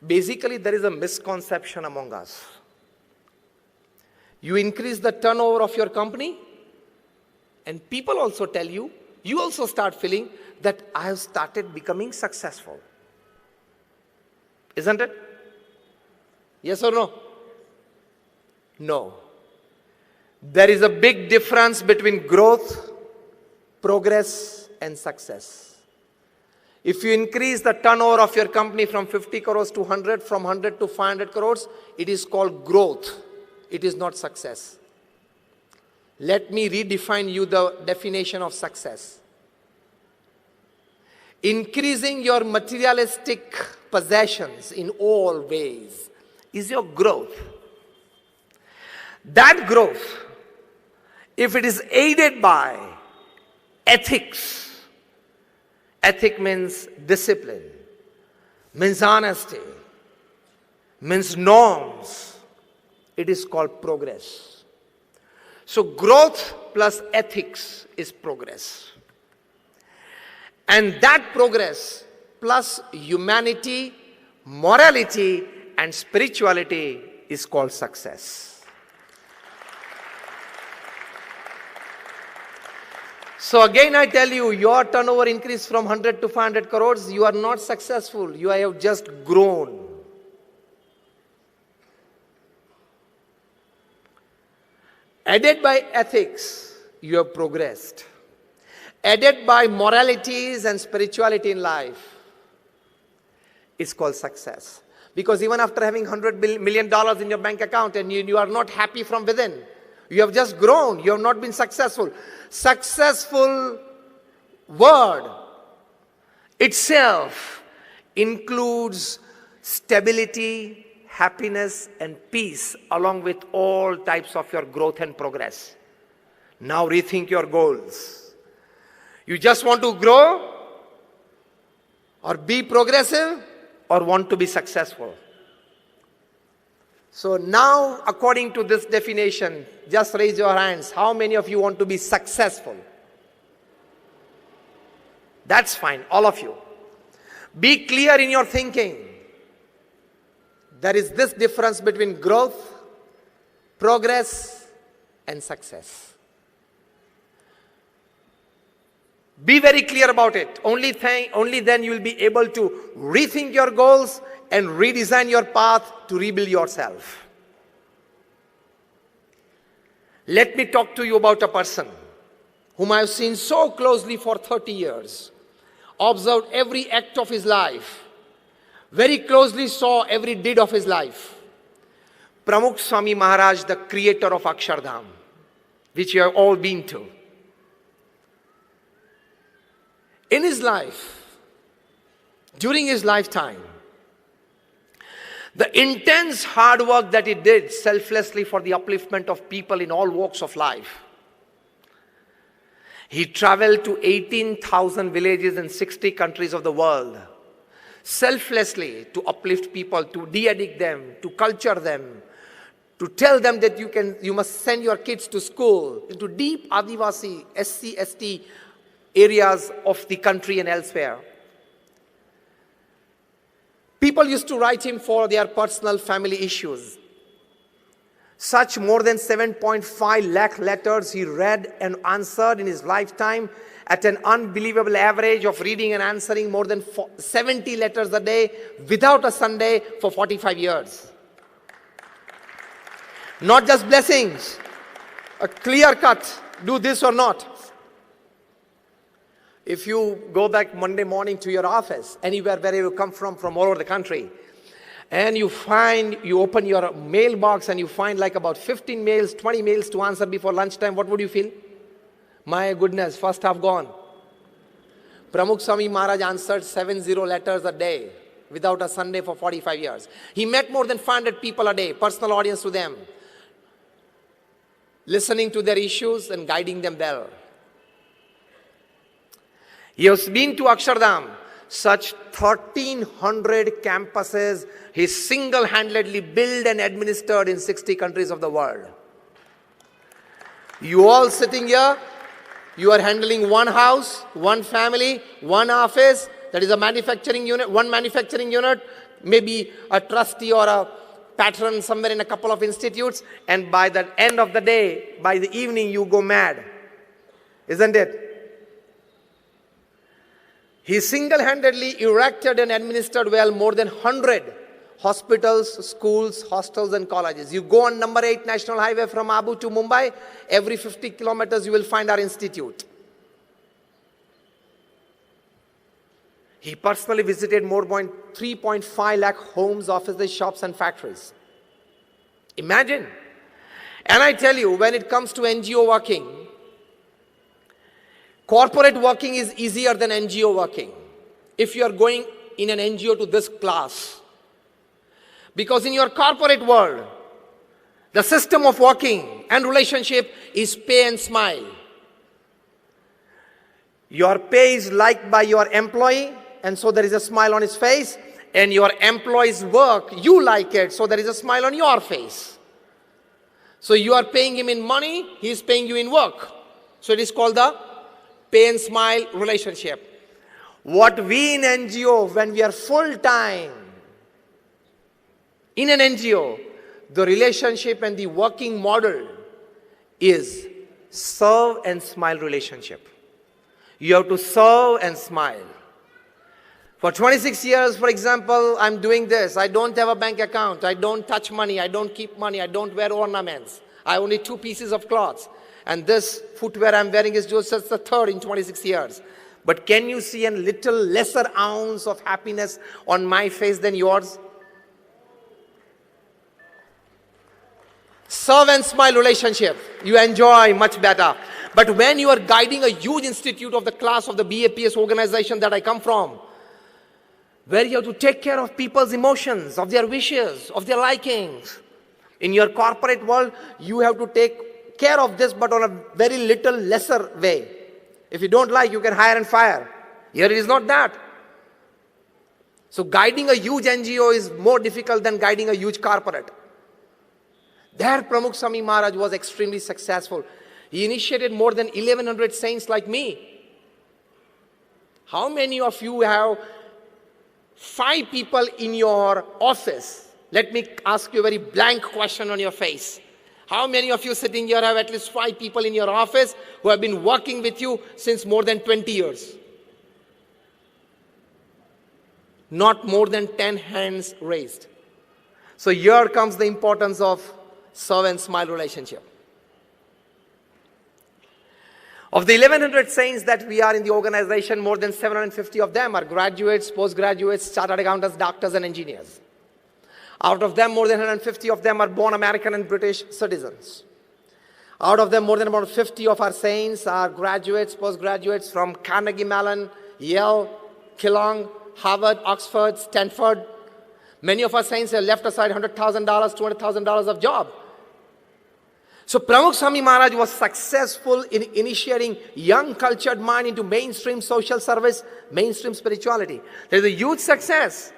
Basically, there is a misconception among us. You increase the turnover of your company, and people also tell you, you also start feeling that I have started becoming successful. Isn't it? Yes or no? No. There is a big difference between growth, progress, and success. If you increase the turnover of your company from 50 crores to 100, from 100 to 500 crores, it is called growth. It is not success. Let me redefine you the definition of success. Increasing your materialistic possessions in all ways is your growth. That growth, if it is aided by ethics, ethic means discipline, means honesty, means norms, it is called progress. So growth plus ethics is progress. And that progress plus humanity, morality, and spirituality is called success. So again I tell you, your turnover increased from 100 to 500 crores, you are not successful, you have just grown. Aided by ethics, you have progressed. Aided by moralities and spirituality in life, it's called success. Because even after having $100 million in your bank account and you are not happy from within, you have just grown, you have not been successful. Successful word itself includes stability, happiness, and peace along with all types of your growth and progress. Now rethink your goals. You just want to grow or be progressive or want to be successful? So now, according to this definition, just raise your hands. How many of you want to be successful? That's fine, all of you. Be clear in your thinking. There is this difference between growth, progress, and success. Be very clear about it. Only then you will be able to rethink your goals and redesign your path to rebuild yourself. Let me talk to you about a person whom I have seen so closely for 30 years, observed every act of his life, very closely saw every deed of his life. Pramukh Swami Maharaj, the creator of Akshardham, which you have all been to. In his life, during his lifetime, the intense hard work that he did selflessly for the upliftment of people in all walks of life. He traveled to 18,000 villages in 60 countries of the world, selflessly to uplift people, to de-addict them, to culture them, to tell them that you must send your kids to school, into deep Adivasi, SC, ST areas of the country and elsewhere. People used to write him for their personal family issues. Such more than 7.5 lakh letters he read and answered in his lifetime at an unbelievable average of reading and answering more than 70 letters a day without a Sunday for 45 years. Not just blessings, a clear cut, do this or not. If you go back Monday morning to your office, anywhere where you come from all over the country, and you open your mailbox and you find like about 15 mails, 20 mails to answer before lunchtime, what would you feel? My goodness, first half gone. Pramukh Swami Maharaj answered 70 letters a day without a Sunday for 45 years. He met more than 500 people a day, personal audience to them, listening to their issues and guiding them well. He has been to Akshardham, such 1,300 campuses he single-handedly built and administered in 60 countries of the world. You all sitting here, you are handling one house, one family, one office, That is a manufacturing unit, one manufacturing unit, maybe a trustee or a patron somewhere in a couple of institutes, and by the end of the day, by the evening, you go mad. Isn't it? He single-handedly erected and administered well more than 100 hospitals, schools, hostels, and colleges. You go on number 8 National Highway from Abu to Mumbai, every 50 kilometers you will find our institute. He personally visited more than 3.5 lakh homes, offices, shops, and factories. Imagine. And I tell you, when it comes to NGO working, corporate working is easier than NGO working. If you are going in an NGO to this class, because in your corporate world, the system of working and relationship is pay and smile. Your pay is liked by your employee, and so there is a smile on his face, and your employee's work, you like it, so there is a smile on your face. So you are paying him in money, he is paying you in work. So it is called the pay and smile relationship. What we in NGO, when we are full-time in an NGO, the relationship and the working model is serve and smile relationship. You have to serve and smile. For 26 years, for example, I'm doing this. I don't have a bank account. I don't touch money. I don't keep money. I don't wear ornaments. I only 2 pieces of clothes. And this footwear I'm wearing is just the third in 26 years. But can you see a little lesser ounce of happiness on my face than yours? Serve and smile relationship, you enjoy much better. But when you are guiding a huge institute of the class of the BAPS organization that I come from, where you have to take care of people's emotions, of their wishes, of their likings. In your corporate world, you have to take care of this, but on a very little lesser way. If you don't like, you can hire and fire. Here it is not that. So guiding a huge NGO is more difficult than guiding a huge corporate. There Pramukh Swami Maharaj was extremely successful. He initiated more than 1100 saints like me. How many of you have 5 people in your office? Let me ask you a very blank question on your face. How many of you sitting here have at least 5 people in your office who have been working with you since more than 20 years? Not more than 10 hands raised. So here comes the importance of serve and smile relationship. Of the 1100 saints that we are in the organization, more than 750 of them are graduates, postgraduates, chartered accountants, doctors, and engineers. Out of them, more than 150 of them are born American and British citizens. Out of them, more than about 50 of our saints are graduates, postgraduates from Carnegie Mellon, Yale, Keelung, Harvard, Oxford, Stanford. Many of our saints have left aside $100,000, $200,000 of job. So Pramukh Swami Maharaj was successful in initiating young cultured mind into mainstream social service, mainstream spirituality. There is a huge success.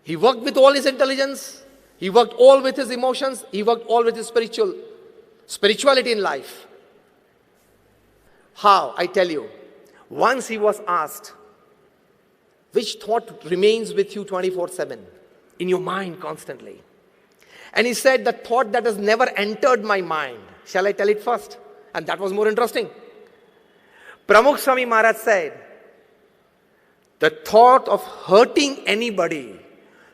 He worked with all his intelligence. He worked all with his emotions. He worked all with his spirituality in life. How? I tell you. Once he was asked, which thought remains with you 24/7? In your mind constantly. And he said, the thought that has never entered my mind. Shall I tell it first? And that was more interesting. Pramukh Swami Maharaj said, the thought of hurting anybody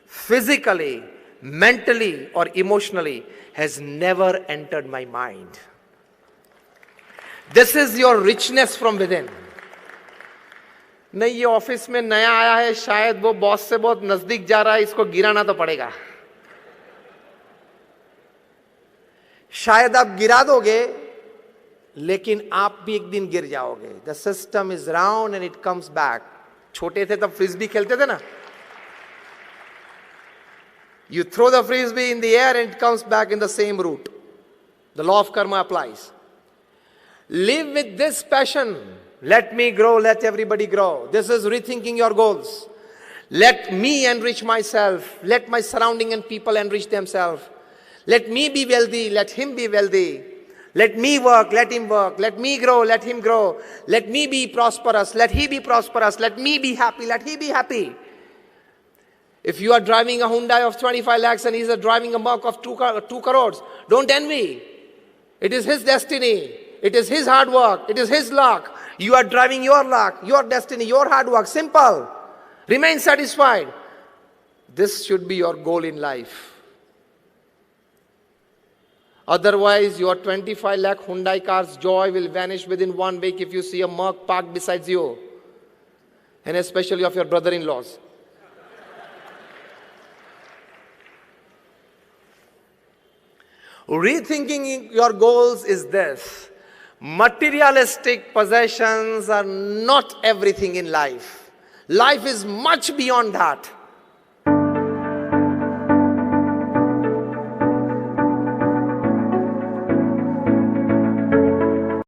physically, mentally, or emotionally has never entered my mind. This is your richness from within. नहीं, ये office में नया आया है, शायद वो boss से बहुत नजदीक जा रहा है, इसको गिराना तो पड़ेगा. शायद आप गिरा दोगे, लेकिन आप भी एक दिन गिर जाओगे. The system is round and it comes back. छोटे थे तब फ्रिस्बी खेलते थे ना. You throw the frisbee in the air and it comes back in the same route. The law of karma applies. Live with this passion. Let me grow, let everybody grow. This is rethinking your goals. Let me enrich myself. Let my surrounding and people enrich themselves. Let me be wealthy, let him be wealthy. Let me work, let him work. Let me grow, let him grow. Let me be prosperous, let he be prosperous. Let me be happy, let he be happy. If you are driving a Hyundai of 25 lakhs and he's driving a Merc of 2 crores, don't envy. It is his destiny. It is his hard work. It is his luck. You are driving your luck, your destiny, your hard work. Simple. Remain satisfied. This should be your goal in life. Otherwise, your 25 lakh Hyundai car's joy will vanish within 1 week if you see a Merc parked beside you. And especially of your brother-in-laws. Rethinking your goals is this. Materialistic possessions are not everything in life. Life is much beyond that.